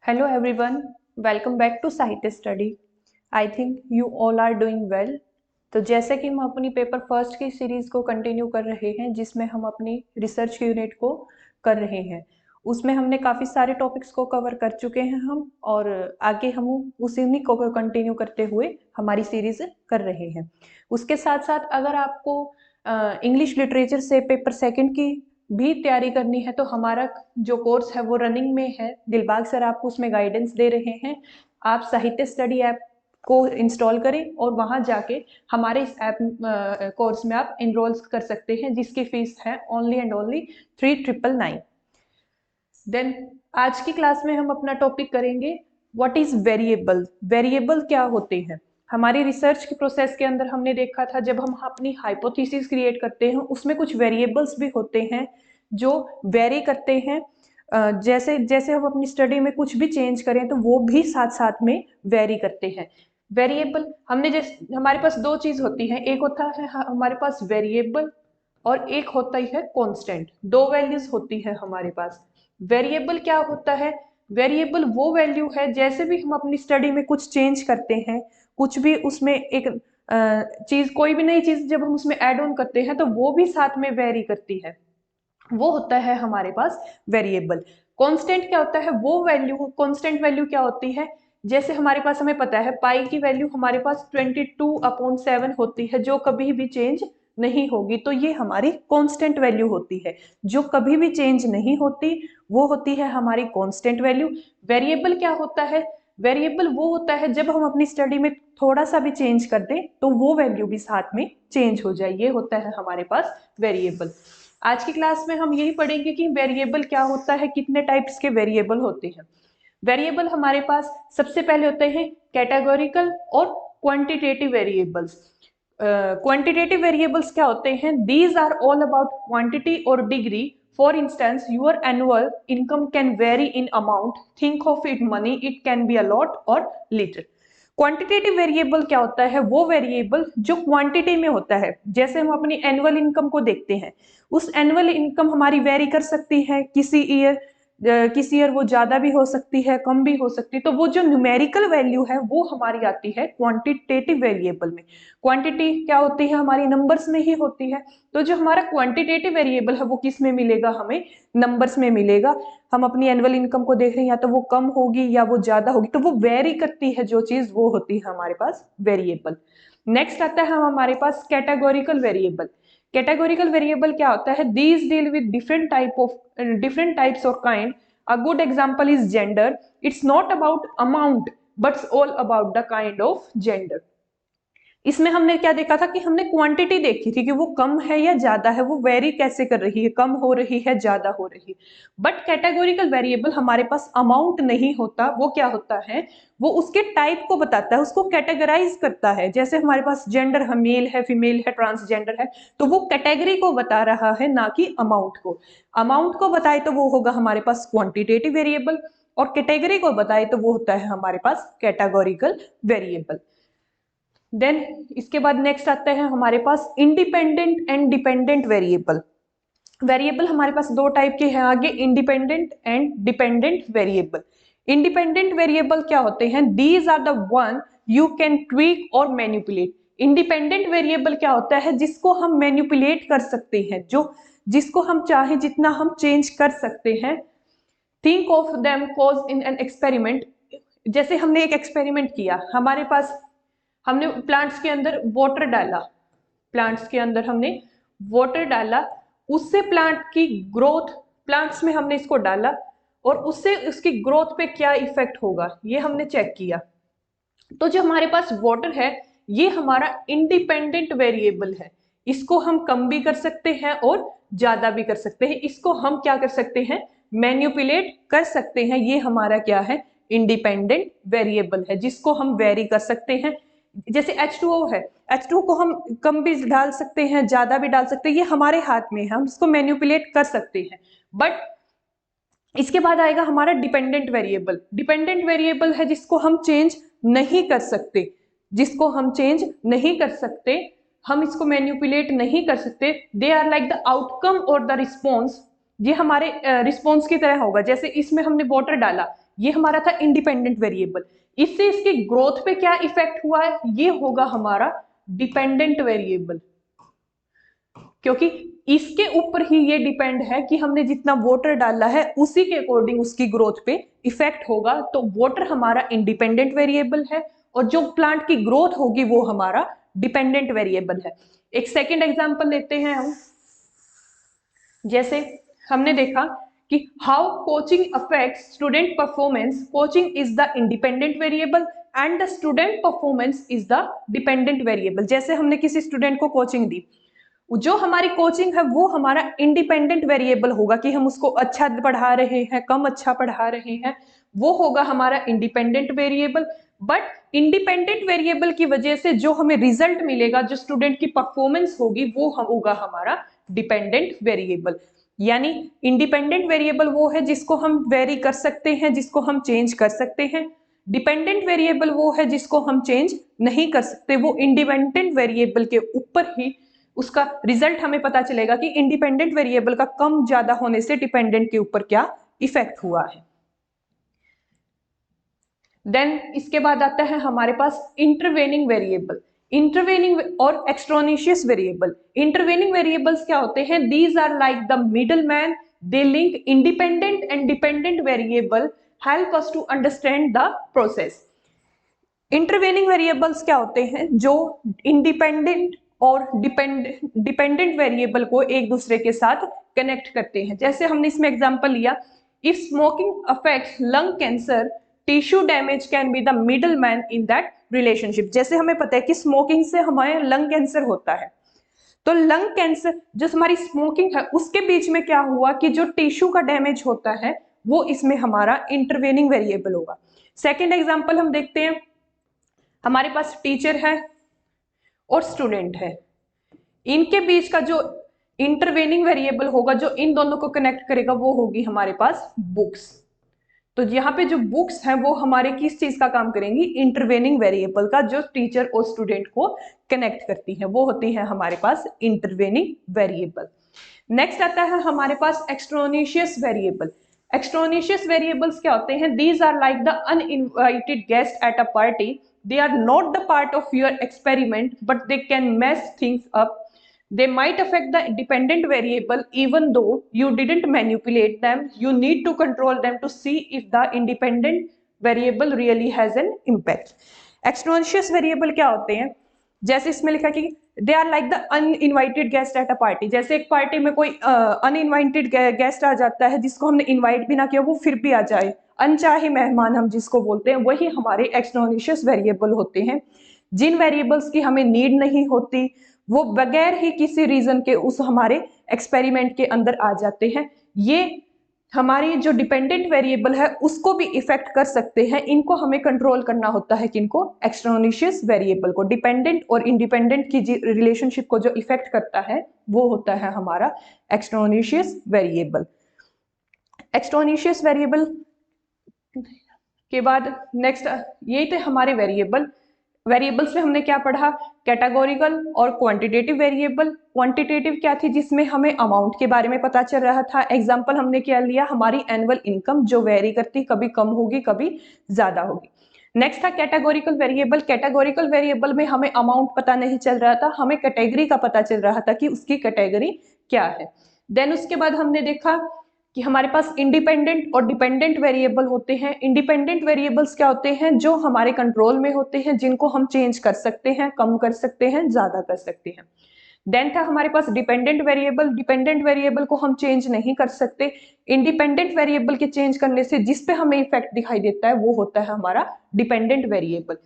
Hello everyone, welcome back to Sahitya study. I think you all are doing well. तो जैसे कि हम अपनी पेपर फर्स्ट की सीरीज को कंटिन्यू कर रहे हैं जिसमें हम अपनी रिसर्च यूनिट को कर रहे हैं, उसमें हमने काफ़ी सारे टॉपिक्स को कवर कर चुके हैं हम, और आगे हम उसी को कंटिन्यू करते हुए हमारी सीरीज कर रहे हैं। उसके साथ साथ अगर आपको इंग्लिश लिटरेचर से पेपर सेकंड की भी तैयारी करनी है तो हमारा जो कोर्स है वो रनिंग में है। दिलबाग सर आपको उसमें गाइडेंस दे रहे हैं। आप साहित्य स्टडी ऐप को इंस्टॉल करें और वहां जाके हमारे इस ऐप कोर्स में आप एनरोल कर सकते हैं, जिसकी फीस है ओनली एंड ओनली 3999। देन आज की क्लास में हम अपना टॉपिक करेंगे व्हाट इज वेरिएबल। वेरिएबल क्या होते हैं? हमारी रिसर्च के प्रोसेस के अंदर हमने देखा था जब हम अपनी हाइपोथेसिस क्रिएट करते हैं उसमें कुछ वेरिएबल्स भी होते हैं जो वेरी करते हैं। जैसे जैसे हम अपनी स्टडी में कुछ भी चेंज करें तो वो भी साथ साथ में वेरी करते हैं। वेरिएबल हमने जैसे हमारे पास दो चीज होती है, एक होता है हमारे पास वेरिएबल और एक होता ही है कांस्टेंट। दो वैल्यूज होती है हमारे पास। वेरिएबल क्या होता है? वेरिएबल वो वैल्यू है जैसे भी हम अपनी स्टडी में कुछ चेंज करते हैं, कुछ भी उसमें एक चीज, कोई भी नई चीज जब हम उसमें ऐड ऑन करते हैं तो वो भी साथ में वेरी करती है, वो होता है हमारे पास वेरिएबल। कांस्टेंट क्या होता है? वो वैल्यू, कांस्टेंट वैल्यू क्या होती है? जैसे हमारे पास, हमें पता है पाई की वैल्यू हमारे पास 22/7 होती है जो कभी भी चेंज नहीं होगी, तो ये हमारी कांस्टेंट वैल्यू होती है। जो कभी भी चेंज नहीं होती वो होती है हमारी कांस्टेंट वैल्यू। वेरिएबल क्या होता है? वेरिएबल वो होता है जब हम अपनी स्टडी में थोड़ा सा भी चेंज कर दें तो वो वैल्यू भी साथ में चेंज हो जाए, ये होता है हमारे पास वेरिएबल। आज की क्लास में हम यही पढ़ेंगे कि वेरिएबल क्या होता है, कितने टाइप्स के वेरिएबल होते हैं। वेरिएबल हमारे पास सबसे पहले होते हैं कैटेगोरिकल और क्वांटिटेटिव वेरिएबल्स। क्वांटिटेटिव वेरिएबल्स क्या होते हैं? These are all about quantity और degree. For instance your annual income can vary in amount, think of it money, it can be a lot और लिटिल। क्वांटिटेटिव वेरिएबल क्या होता है? वो variable जो क्वांटिटी में होता है। जैसे हम अपनी एनुअल इनकम को देखते हैं, उस एनुअल इनकम हमारी वेरी कर सकती है, किसी ईयर वो ज्यादा भी हो सकती है, कम भी हो सकती है। तो वो जो न्यूमेरिकल वैल्यू है वो हमारी आती है क्वांटिटेटिव वेरिएबल में। क्वांटिटी क्या होती है? हमारी नंबर्स में ही होती है। तो जो हमारा क्वांटिटेटिव वेरिएबल है वो किस में मिलेगा? हमें नंबर्स में मिलेगा। हम अपनी एनुअल इनकम को देख रहे हैं, या तो वो कम होगी या वो ज्यादा होगी, तो वो वेरी करती है जो चीज, वो होती है हमारे पास वेरिएबल। नेक्स्ट आता है हमारे पास कैटेगोरिकल वेरिएबल। कैटेगोरिकल वेरिएबल क्या होता है? These deal with different types or kind. A good example is gender. It's not about amount but all about the kind of gender. इसमें हमने क्या देखा था कि हमने क्वांटिटी देखी थी कि वो कम है या ज्यादा है, वो वेरी कैसे कर रही है, कम हो रही है, ज्यादा हो रही है। बट कैटेगोरिकल वेरिएबल हमारे पास अमाउंट नहीं होता, वो क्या होता है? वो उसके टाइप को बताता है, उसको कैटेगराइज करता है। जैसे हमारे पास जेंडर है, मेल है, फीमेल है, ट्रांसजेंडर है, तो वो कैटेगरी को बता रहा है ना कि अमाउंट को। अमाउंट को बताए तो वो होगा हमारे पास क्वांटिटेटिव वेरिएबल, और कैटेगरी को बताए तो वो होता है हमारे पास कैटेगोरिकल वेरिएबल। देन इसके बाद नेक्स्ट आता है हमारे पास independent and dependent variable. Variable हमारे पास दो टाइप के हैं आगे, independent and dependent variable. Independent variable क्या होते हैं? These are the one you can tweak और मैनिपुलेट। इंडिपेंडेंट वेरिएबल क्या होता है? जिसको हम मैनिपुलेट कर सकते हैं, जो जिसको हम चाहे जितना हम चेंज कर सकते हैं। Think of them cause in an experiment. जैसे हमने एक एक्सपेरिमेंट किया, हमारे पास हमने प्लांट्स के अंदर वाटर डाला, प्लांट्स के अंदर हमने वाटर डाला, उससे प्लांट की ग्रोथ, प्लांट्स में हमने इसको डाला और उससे उसकी ग्रोथ पे क्या इफेक्ट होगा ये हमने चेक किया। तो जो हमारे पास वाटर है ये हमारा इंडिपेंडेंट वेरिएबल है। इसको हम कम भी कर सकते हैं और ज्यादा भी कर सकते हैं। इसको हम क्या कर सकते हैं? मैन्युपुलेट कर सकते हैं। ये हमारा क्या है? इंडिपेंडेंट वेरिएबल है, जिसको हम वेरी कर सकते हैं। जैसे H2O है, H2O को हम कम भी डाल सकते हैं, ज्यादा भी डाल सकते हैं, ये हमारे हाथ में है, हम इसको मैन्युपुलेट कर सकते हैं। बट इसके बाद आएगा हमारा डिपेंडेंट वेरिएबल। डिपेंडेंट वेरिएबल है जिसको हम चेंज नहीं कर सकते, जिसको हम चेंज नहीं कर सकते, हम इसको मैन्युपुलेट नहीं कर सकते। They are like the outcome और द रिस्पॉन्स। ये हमारे रिस्पॉन्स की तरह होगा। जैसे इसमें हमने वाटर डाला, ये हमारा था इंडिपेंडेंट वेरिएबल। इससे इसकी ग्रोथ पे क्या इफेक्ट हुआ है, ये होगा हमारा डिपेंडेंट वेरिएबल, क्योंकि इसके ऊपर ही ये डिपेंड है कि हमने जितना वाटर डाला है उसी के अकॉर्डिंग उसकी ग्रोथ पे इफेक्ट होगा। तो वाटर हमारा इंडिपेंडेंट वेरिएबल है और जो प्लांट की ग्रोथ होगी वो हमारा डिपेंडेंट वेरिएबल है। एक सेकेंड एग्जांपल लेते हैं हम। जैसे हमने देखा कि how coaching affects student performance, coaching is the independent variable and the student performance is the dependent variable. जैसे हमने किसी स्टूडेंट को कोचिंग दी, जो हमारी कोचिंग है वो हमारा इंडिपेंडेंट वेरिएबल होगा कि हम उसको अच्छा पढ़ा रहे हैं, कम अच्छा पढ़ा रहे हैं, वो होगा हमारा independent variable. But independent variable की वजह से जो हमें रिजल्ट मिलेगा, जो स्टूडेंट की परफॉर्मेंस होगी, वो होगा हमारा डिपेंडेंट वेरिएबल। यानी इंडिपेंडेंट वेरिएबल वो है जिसको हम वेरी कर सकते हैं, जिसको हम चेंज कर सकते हैं। डिपेंडेंट वेरिएबल वो है जिसको हम चेंज नहीं कर सकते। वो इंडिपेंडेंट वेरिएबल के ऊपर ही उसका रिजल्ट हमें पता चलेगा कि इंडिपेंडेंट वेरिएबल का कम ज्यादा होने से डिपेंडेंट के ऊपर क्या इफेक्ट हुआ है। देन इसके बाद आता है हमारे पास इंटरवेनिंग वेरिएबल, इंटरवेनिंग और एक्सट्रोनिशियस वेरिएबल। इंटरवेनिंग वेरिएबल्स क्या होते हैं? These are like the middle man, they link independent and dependent variable, help us to understand the process. Intervening variables क्या होते हैं? जो इंडिपेंडेंट और डिपेंडेंट वेरिएबल को एक दूसरे के साथ कनेक्ट करते हैं। जैसे हमने इसमें एग्जांपल लिया, if smoking affects lung cancer, tissue damage can be the middle man in that relationship. जैसे हमें पता है कि स्मोकिंग से हमारे लंग कैंसर होता है, तो लंग कैंसर जो हमारी स्मोकिंग है उसके बीच में क्या हुआ कि जो टिश्यू का डैमेज होता है वो इसमें हमारा इंटरवेनिंग वेरिएबल होगा। सेकेंड एग्जाम्पल हम देखते हैं, हमारे पास टीचर है और स्टूडेंट है, इनके बीच का जो इंटरवेनिंग वेरिएबल होगा, जो इन दोनों को कनेक्ट करेगा, वो होगी हमारे पास बुक्स। तो यहाँ पे जो बुक्स हैं वो हमारे किस चीज का काम करेंगी? इंटरवेनिंग वेरिएबल का, जो टीचर और स्टूडेंट को कनेक्ट करती है, वो होती है हमारे पास इंटरवेनिंग वेरिएबल। नेक्स्ट आता है हमारे पास एक्सट्रोनिशियस वेरिएबल। एक्सट्रोनिशियस वेरिएबल्स क्या होते हैं? These are like the uninvited guest at a party, they are not the part of your experiment but they can mess things up. They might affect the dependent variable even though you didn't manipulate them. You need to control them to see if the independent variable really has an impact. Extraneous variable क्या होते हैं? जैसे इसमें लिखा कि they are like the uninvited guest at a party. जैसे एक party में कोई अनइनवाइटेड गेस्ट आ जाता है जिसको हमने इनवाइट भी ना किया, वो फिर भी आ जाए, अनचाहे मेहमान हम जिसको बोलते हैं, वही हमारे एक्सट्रोनिशियस वेरिएबल होते हैं। जिन वेरिएबल्स की हमें नीड नहीं होती वो बगैर ही किसी रीजन के उस हमारे एक्सपेरिमेंट के अंदर आ जाते हैं। ये हमारी जो डिपेंडेंट वेरिएबल है उसको भी इफेक्ट कर सकते हैं। इनको हमें कंट्रोल करना होता है, किनको? एक्सट्रोनिशियस वेरिएबल को। डिपेंडेंट और इंडिपेंडेंट की रिलेशनशिप को जो इफेक्ट करता है वो होता है हमारा एक्सट्रोनिशियस वेरिएबल। एक्सट्रोनिशियस वेरिएबल के बाद नेक्स्ट ये थे हमारे वेरिएबल। वेरिएबल्स में हमने क्या पढ़ा? कैटेगोरिकल और क्वांटिटेटिव वेरिएबल। क्वांटिटेटिव क्या थी? जिसमें हमें अमाउंट के बारे में पता चल रहा था। एग्जांपल हमने क्या लिया? हमारी एनुअल इनकम, जो वेरी करती, कभी कम होगी कभी ज्यादा होगी। नेक्स्ट था कैटेगोरिकल वेरिएबल। कैटेगोरिकल वेरिएबल में हमें अमाउंट पता नहीं चल रहा था, हमें कैटेगरी का पता चल रहा था कि उसकी कैटेगरी क्या है। देन उसके बाद हमने देखा कि हमारे पास इंडिपेंडेंट और डिपेंडेंट वेरिएबल होते हैं। इंडिपेंडेंट वेरिएबल्स क्या होते हैं? जो हमारे कंट्रोल में होते हैं, जिनको हम चेंज कर सकते हैं, कम कर सकते हैं, ज्यादा कर सकते हैं। देन था हमारे पास डिपेंडेंट वेरिएबल। डिपेंडेंट वेरिएबल को हम चेंज नहीं कर सकते। इंडिपेंडेंट वेरिएबल के चेंज करने से जिस पे हमें इफेक्ट दिखाई देता है वो होता है हमारा डिपेंडेंट वेरिएबल।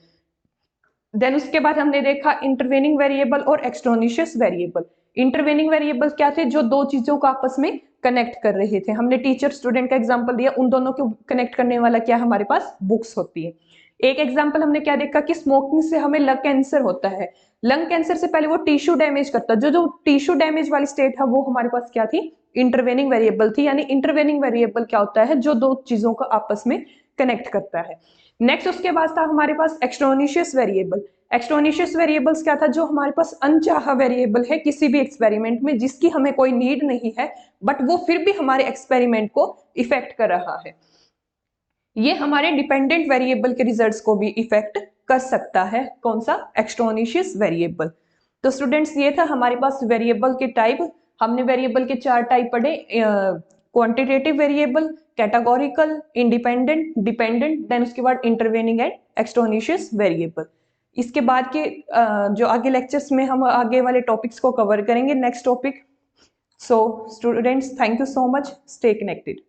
देन उसके बाद हमने देखा इंटरवेनिंग वेरिएबल और एक्सट्रोनिशियस वेरिएबल। इंटरवेनिंग वेरिएबल क्या थे? जो दो चीजों को आपस में कनेक्ट कर रहे थे। हमने टीचर स्टूडेंट का एग्जांपल दिया, उन दोनों को कनेक्ट करने वाला क्या हमारे पास? बुक्स होती है। एक एग्जांपल हमने क्या देखा कि स्मोकिंग से हमें लंग कैंसर होता है। लंग कैंसर से पहले वो टिश्यू डैमेज करता है, जो टिश्यू डैमेज वाली स्टेट है वो हमारे पास क्या थी? इंटरवेनिंग वेरिएबल थी। यानी इंटरवेनिंग वेरिएबल क्या होता है? जो दो चीजों को आपस में कनेक्ट करता है। नेक्स्ट उसके बाद था हमारे पास एक्सट्रोनिशियस वेरिएबल। एक्सट्रोनिशियस वेरिएबल्स क्या था? जो हमारे पास अनचाहा वेरिएबल है किसी भी एक्सपेरिमेंट में, जिसकी हमें कोई नीड नहीं है बट वो फिर भी हमारे एक्सपेरिमेंट को इफेक्ट कर रहा है। ये हमारे डिपेंडेंट वेरिएबल के रिजल्ट्स को भी इफेक्ट कर सकता है। कौन सा? एक्सट्रोनिशियस वेरिएबल। तो स्टूडेंट्स ये था हमारे पास वेरिएबल के टाइप। हमने वेरिएबल के 4 टाइप पढ़े, quantitative variable, categorical, independent, dependent, then उसके बाद इंटरवेनिंग एंड एक्सट्रोनिशियस वेरिएबल। इसके बाद के जो आगे लेक्चर्स में हम आगे वाले टॉपिक्स को कवर करेंगे, next topic. So students, thank you so much, stay connected.